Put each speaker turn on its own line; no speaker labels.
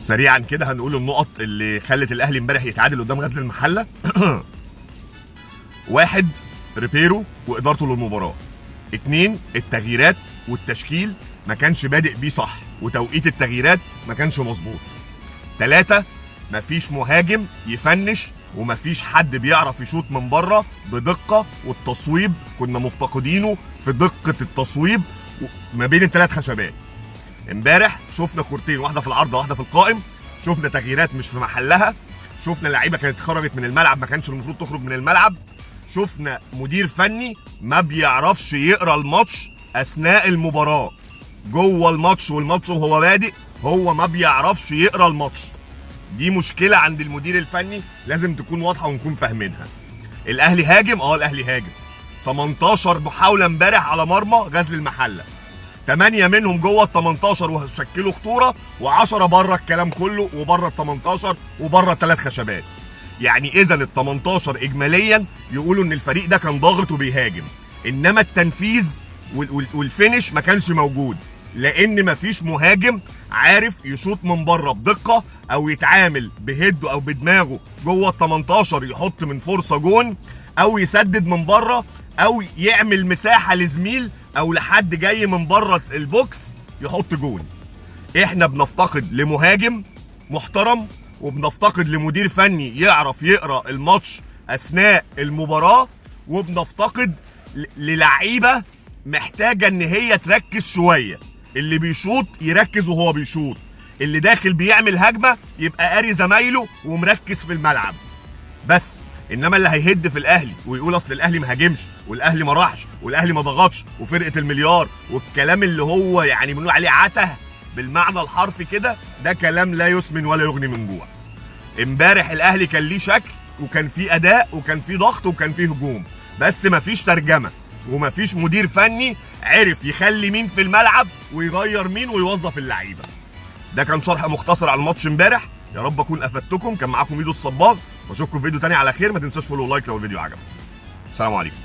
سريعا كده هنقول النقط اللي خلت الاهلي امبارح يتعادل قدام غزل المحله. 1 ريبيرو وادارته للمباراه. 2 التغييرات والتشكيل ما كانش بادئ بيه صح، وتوقيت التغييرات ما كانش مظبوط. 3 مفيش مهاجم يفنش، ومفيش حد بيعرف يشوط من بره بدقه، والتصويب كنا مفتقدينه في دقه التصويب ما بين الثلاث خشبات. امبارح شفنا كورتين، واحده في العارضه واحده في القائم، شفنا تغييرات مش في محلها، شفنا لعيبه كانت خرجت من الملعب ما كانش المفروض تخرج من الملعب، شفنا مدير فني ما بيعرفش يقرا الماتش اثناء المباراه. جوه الماتش والماتش وهو بادئ هو ما بيعرفش يقرا الماتش. دي مشكله عند المدير الفني لازم تكون واضحه ونكون فاهمينها. الاهلي هاجم، الاهلي هاجم 18 محاوله امبارح على مرمى غزل المحله، 8 منهم جوه ال 18 وشكلوا خطوره، و10 بره الكلام كله وبره ال 18 وبره الثلاث خشبات. يعني اذا ال 18 اجماليا يقولوا ان الفريق ده كان ضاغط وبيهاجم، انما التنفيذ والفينش ما كانش موجود، لان مفيش مهاجم عارف يشوط من بره بدقه او يتعامل بهده او بدماغه جوه ال 18 يحط من فرصه جون، او يسدد من بره، او يعمل مساحه لزميل او لحد جاي من بره البوكس يحط جون. احنا بنفتقد لمهاجم محترم، وبنفتقد لمدير فني يعرف يقرا الماتش اثناء المباراه، وبنفتقد للعيبه محتاجه ان هي تركز شويه. اللي بيشوط يركز وهو بيشوط، اللي داخل بيعمل هجمه يبقى قاري زمايله ومركز في الملعب بس. انما اللي هيهد في الاهلي ويقول اصل الاهلي ما هاجمش والاهلي ما راحش والاهلي ما ضغطش وفرقه المليار والكلام اللي هو يعني بنقول عليه عته بالمعنى الحرفي كده، ده كلام لا يسمن ولا يغني من جوع. امبارح الاهلي كان ليه شكل وكان فيه اداء وكان فيه ضغط وكان فيه هجوم، بس مفيش ترجمه ومفيش مدير فني عرف يخلي مين في الملعب ويغير مين ويوظف اللعيبه. ده كان شرح مختصر على الماتش امبارح، يا رب اكون افدتكم. كان معاكم ميدو الصباغ، واشوفكم في فيديو تاني على خير. ما تنساش فولو ولايك لو الفيديو عجبك. السلام عليكم.